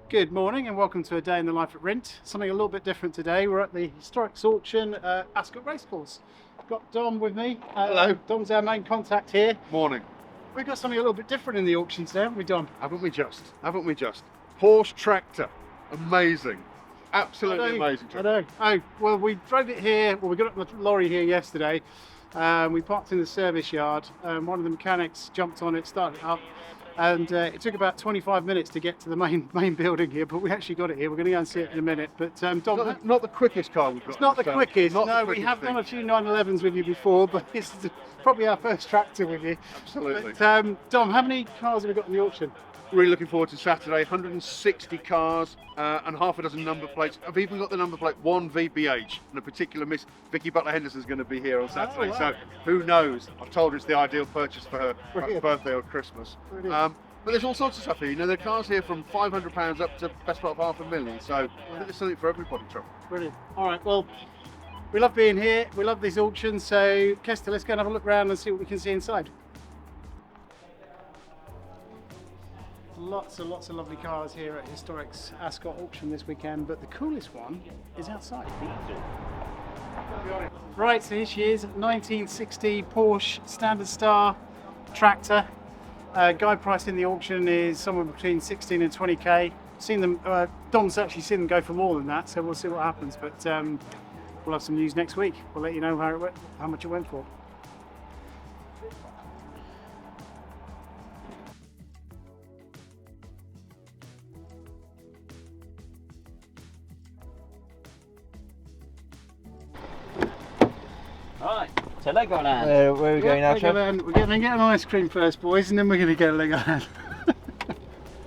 Good morning and welcome to a day in the life at Rindt. Something a little bit different today. We're at the Historics auction at Ascot Racecourse. Got Dom with me. Hello. Dom's our main contact here. Morning. We've got something a little bit different in the auction today, haven't we, Dom? Haven't we just? Porsche tractor. Amazing. Absolutely amazing I tractor. know. Oh, well, we drove it here. Well, we got the lorry here yesterday. We parked in the service yard. One of the mechanics jumped on it, started it up. And it took about 25 minutes to get to the main building here, but we actually got it here. We're going to go and see it in a minute. But Dom, Not the quickest car we've got. it's not the quickest. Not the No, we quickest have thing. done a few 911s with you before, but this is probably our first tractor with you. Absolutely. But, Dom, how many cars have we got in the auction? Really looking forward to Saturday. 160 cars and half a dozen number plates. I've even got the number plate 1 VBH, and a particular Miss Vicky Butler Henderson's going to be here on Saturday. wow. So who knows? I've told her it's the ideal purchase for her Brilliant. birthday or Christmas. Brilliant. But there's all sorts of stuff here. You know, there are cars here from £500 up to best part of £500,000. So I think there's something for everybody, Trevor. Brilliant. All right, well, we love being here. We love these auctions. So, Kester, let's go and have a look around and see what we can see inside. Lots and lots of lovely cars here at Historics Ascot auction this weekend, but the coolest one is outside. Right, so here she is, 1960 Porsche Standard Star tractor. Guide price in the auction is somewhere between 16 and 20k. Seen them, Dom's actually seen them go for more than that, so we'll see what happens. But we'll have some news next week. We'll let you know how much it went for. Right, to Legoland. Where are we going now, Trev? We're going to get an ice cream first, boys, and then we're going to go to Legoland.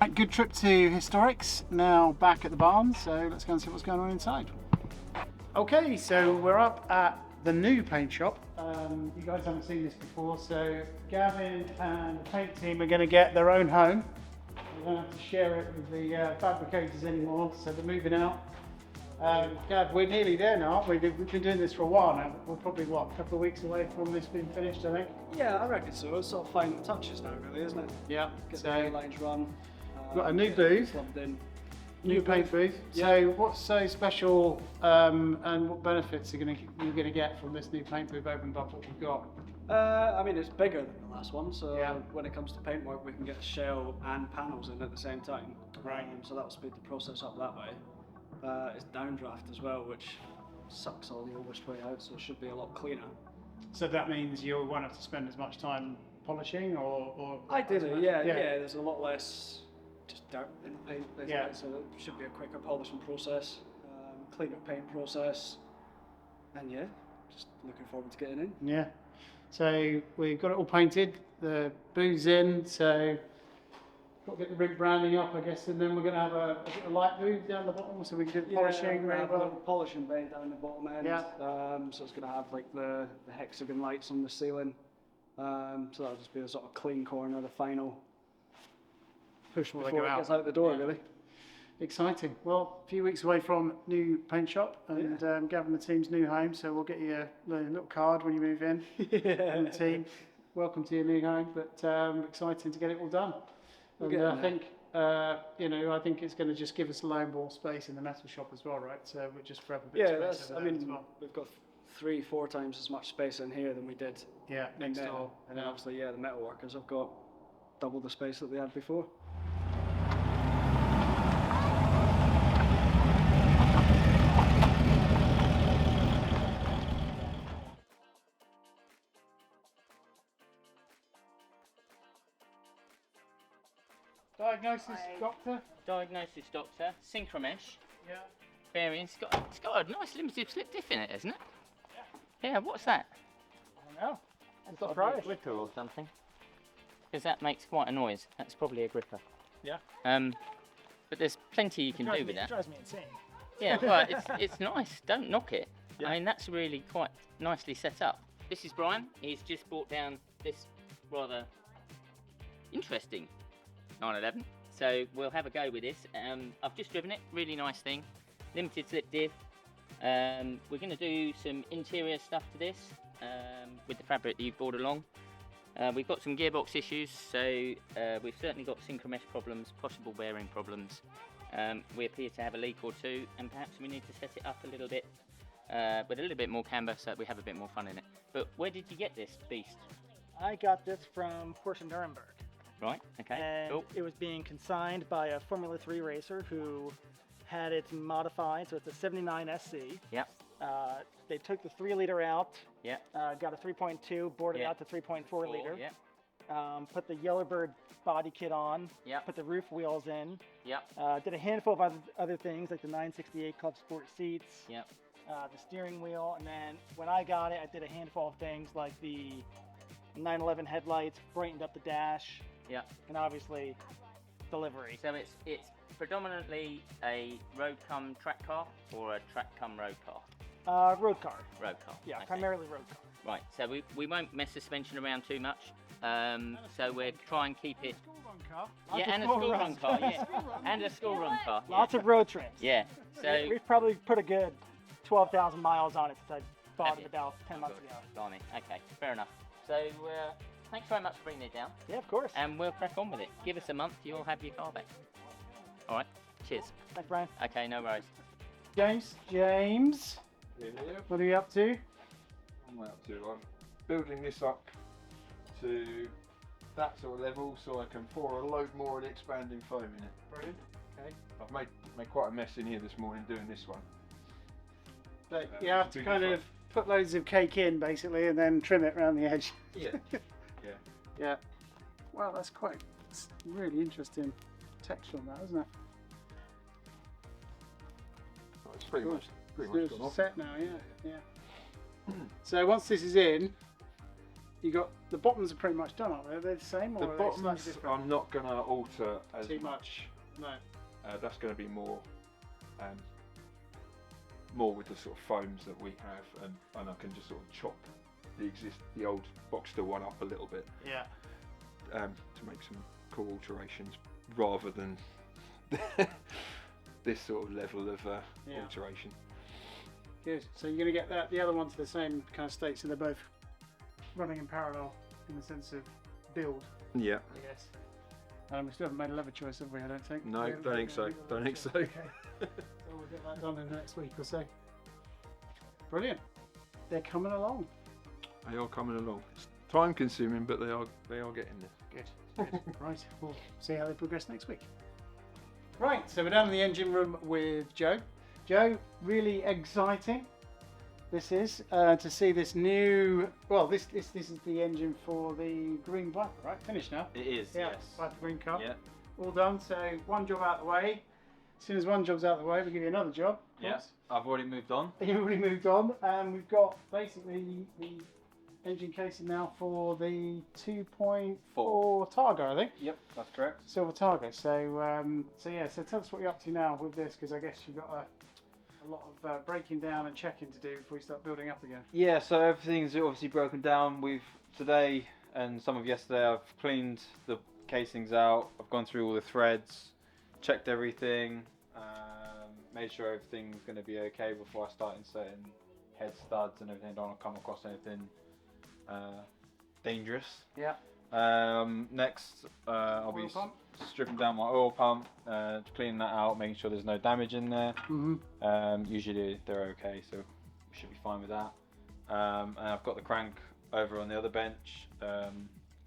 Right, good trip to Historics. Now back at the barn, so let's go and see what's going on inside. Okay, so we're up at the new paint shop. You guys haven't seen this before, so Gavin and the paint team are going to get their own home. They don't have to share it with the fabricators anymore, so they're moving out. Gav, we're nearly there now, aren't we? We've been doing this for a while now. We're probably, a couple of weeks away from this being finished, I think. Yeah, I reckon so. It's sort of final touches now, really, isn't it? Yeah. Get the lines run. We've got a new booth, Plugged in. new paint booth. Yeah. So what's so special and what benefits you're going to get from this new paint booth over and above what we've got? I mean, it's bigger than the last one, so Yeah. when it comes to paintwork, we can get a shell and panels in at the same time. Right. So that'll speed the process up that way. It's downdraft as well, which sucks all the old way out, so it should be a lot cleaner. So that means you won't have to spend as much time polishing or Ideally, yeah. There's a lot less just dirt in the paint, basically, Yeah. so it should be a quicker polishing process, cleaner paint process, and yeah, just looking forward to getting in. Yeah. So we've got it all painted, the booth's in, so got to get the rig branding up, I guess, and then we're going to have a light booth down the bottom so we can do the polishing. We're gonna have a well. little polishing bay down the bottom end. Yeah. So it's going to have like the hexagon lights on the ceiling. So that'll just be a sort of clean corner, the final push Before they before go it out. gets out the door, Yeah. really. Exciting. Well, a few weeks away from new paint shop and Gavin and the team's new home, so we'll get you a little card when you move in. And the team, welcome to your new home, but exciting to get it all done. And getting I there. think, I think it's going to just give us a load more space in the metal shop as well, right? So we're just grab a bit Yeah, of that's. space I over there as mean, well. we've got 3-4 times as much space in here than we did Yeah, in next there. door. And then obviously, the metal workers have got double the space that they had before. Diagnosis, doctor? Diagnosis doctor, synchromesh, Yeah. bearing. It's got a nice limited slip diff in it, hasn't it? Yeah, what's that? I don't know. It's got a gripper or something. Because that makes quite a noise. That's probably a gripper. Yeah. But there's plenty you can do with It that. drives me insane. Yeah, well, it's nice. Don't knock it. Yeah. I mean, that's really quite nicely set up. This is Brian. He's just brought down this rather interesting 911. So we'll have a go with this. I've just driven it. Really nice thing. Limited slip diff. We're going to do some interior stuff to this with the fabric that you've brought along. We've got some gearbox issues, so we've certainly got synchromesh problems, possible bearing problems. we appear to have a leak or two, and perhaps we need to set it up a little bit with a little bit more camber so that we have a bit more fun in it. But where did you get this beast? I got this from Porsche Nuremberg. Right, okay, And cool. it was being consigned by a Formula 3 racer who had it modified, so it's a 79 SC. Yep, They took the 3-liter out, yep. got a 3.2, boarded Yeah. out to 3.4 liter, Yep, put the Yellowbird body kit on, yep, put the roof wheels in, yep, did a handful of other things like the 968 Club Sport seats, yep. the steering wheel, and then when I got it, I did a handful of things like the 911 headlights, brightened up the dash, Yep. and obviously delivery. So it's predominantly a road come track car or a track come road car? Road car. Road car. Yeah, okay. primarily road car. Right, so we won't mess suspension around too much. So we'll try and keep it. School run car. Yeah, and a school run car, yeah. And a school run car. Yeah. Lots of road trips. Yeah. So We've probably put a good 12,000 miles on it since I bought Have it you? about 10 months ago. blimey. Okay, fair enough. So thanks very much for bringing it down, Yeah, of course. and we'll crack on with it. Give us a month, you'll have your car back. All right. Cheers. Thanks, Brian. Okay, no worries. James, what are you up to? I'm building this up to that sort of level so I can pour a load more of the expanding foam in it. Brilliant. Okay. I've made quite a mess in here this morning doing this one. But you have to big kind fun. of put loads of cake in basically and then trim it around the edge. Yeah. Yeah. Well, that's quite it's really interesting texture on that, isn't it? Oh, it's pretty Cool. much So gone it's off. set now, yeah. So once this is in, you got the bottoms are pretty much done, aren't they? Are they the same or The are they slightly bottoms different? I'm not going to alter as Too much. No. That's going to be more with the sort of foams that we have, and I can just sort of chop the old Boxster one up a little bit Yeah. to make some cool alterations rather than this sort of level of Yeah. alteration. Good. So you're going to get the other one to the same kind of state, so they're both running in parallel in the sense of build, Yeah. I guess. We still haven't made a leather choice, have we? I don't think. No, We haven't don't got think so. any leather Don't think choice. so. Okay. So we'll get that done in the next week or so. Brilliant. They're coming along. They are coming along. It's time consuming, but they are getting there. Good. Good. Right. We'll see how they progress next week. Right. So we're down in the engine room with Joe. Joe, really exciting. This is to see this new. Well, this is the engine for the Green Viper, right? Finished now. It is, Yeah. yes. Viper Green Cup. Yeah, All done. So one job out of the way. As soon as one job's out of the way, we'll give you another job. of yeah. course. I've already moved on. You've already moved on, and we've got basically the engine casing now for the 2.4 Targa, I think. Yep, that's correct. Silver Targa. So tell us what you're up to now with this, because I guess you've got a lot of breaking down and checking to do before you start building up again. Yeah, so everything's obviously broken down. Today and some of yesterday, I've cleaned the casings out. I've gone through all the threads, checked everything, made sure everything's going to be okay before I start inserting head studs and everything. I don't want to come across anything dangerous. Yeah. Next, I'll be Oil pump? stripping down my oil pump, cleaning that out, making sure there's no damage in there. Mm-hmm. Usually they're okay, so we should be fine with that. And I've got the crank over on the other bench,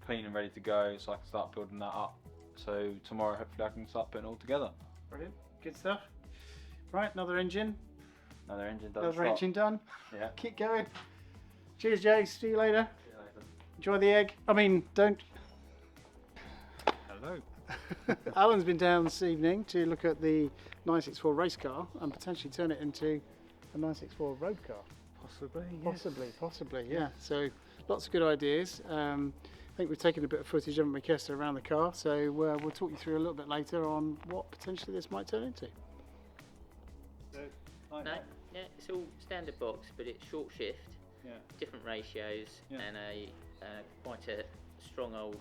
clean and ready to go, so I can start building that up. So tomorrow, hopefully, I can start putting it all together. Brilliant. Good stuff. Right, another engine. Another engine done. Another engine done. Yeah. Keep going. Cheers, Jay. See you later. See you later. Enjoy the egg. I mean, don't. Hello. Alan's been down this evening to look at the 964 race car and potentially turn it into a 964 road car. Possibly, yeah. So lots of good ideas. I think we've taken a bit of footage, haven't we, Kester, around the car. So we'll talk you through a little bit later on what potentially this might turn into. No, yeah, it's all standard box, but it's short shift, Yeah. different ratios, Yeah. and quite a strong old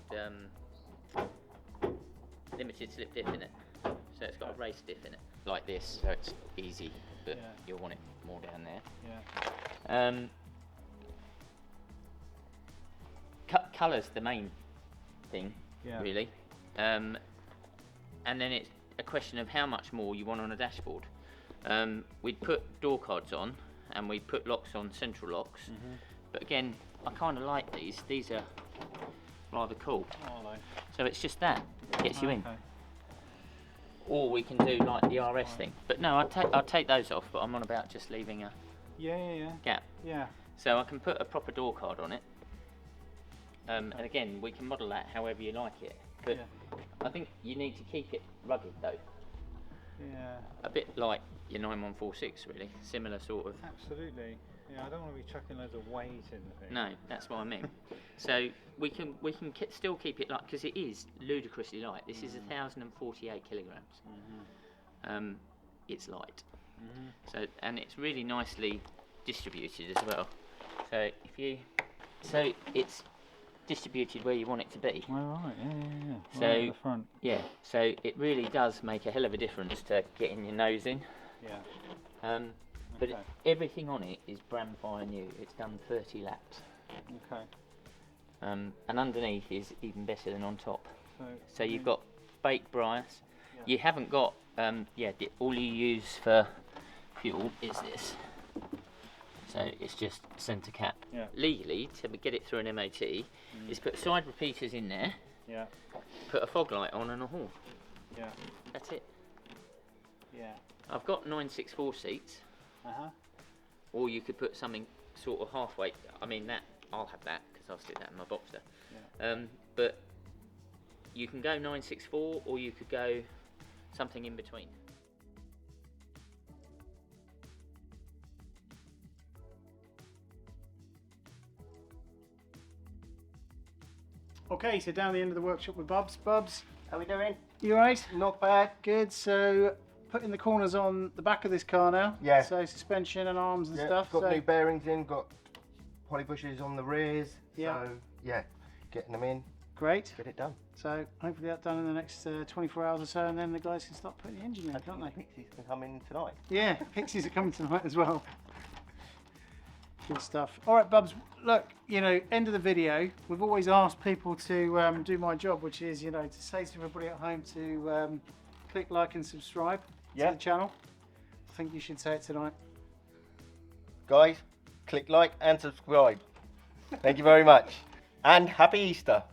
limited slip diff in it. So it's got a race diff in it, like this, so it's easy, but Yeah. you'll want it more down there. Yeah. Colour's the main thing, Yeah. really, and then it's a question of how much more you want on a dashboard. We'd put door cards on, and we'd put locks on, central locks. But again, I kind of like these. These are rather cool. So it's just that gets you in. Or we can do like the RS thing. But no, I'll take those off. But I'm on about just leaving a gap. Yeah. So I can put a proper door card on it. And again, we can model that however you like it. But I think you need to keep it rugged though. Yeah. A bit like your 9146 really, similar sort of. Absolutely. Yeah, I don't want to be chucking loads of weight in the thing. No, that's what I mean. So we can still keep it light, because it is ludicrously light. This is 1,048 kilograms. It's light. So, and it's really nicely distributed as well. So it's distributed where you want it to be. Oh, right, yeah. So right at the front. Yeah, so it really does make a hell of a difference to getting your nose in. Yeah. But everything on it is brand fire new. It's done 30 laps. Okay. And underneath is even better than on top. So you've yeah. got baked brass. Yeah. You haven't got all you use for fuel is this. So it's just centre cap. Yeah. Legally, to get it through an MOT, is put side repeaters in there, Yeah. put a fog light on and a horn. Yeah. That's it. Yeah. I've got 964 seats, or you could put something sort of halfway. I mean, that I'll have that because I'll stick that in my Boxster. Yeah. But you can go 964, or you could go something in between. Okay, so down the end of the workshop with Bubs. Bubs, How we doing? you alright? Not bad. Good. So putting the corners on the back of this car now. Yeah. So suspension and arms and Yeah, stuff. got so new bearings in, got poly bushes on the rears. Yeah. So yeah, getting them in, great. get it done. So hopefully that's done in the next 24 hours or so, and then the guys can start putting the engine in, can't they? Pixies can come in tonight. Yeah, Pixies are coming tonight as well. Good stuff. All right, Bubs. Look, end of the video. We've always asked people to do my job, which is, to say to everybody at home to click like and subscribe to the channel. I think you should say it tonight. Guys, click like and subscribe. Thank you very much. And happy Easter.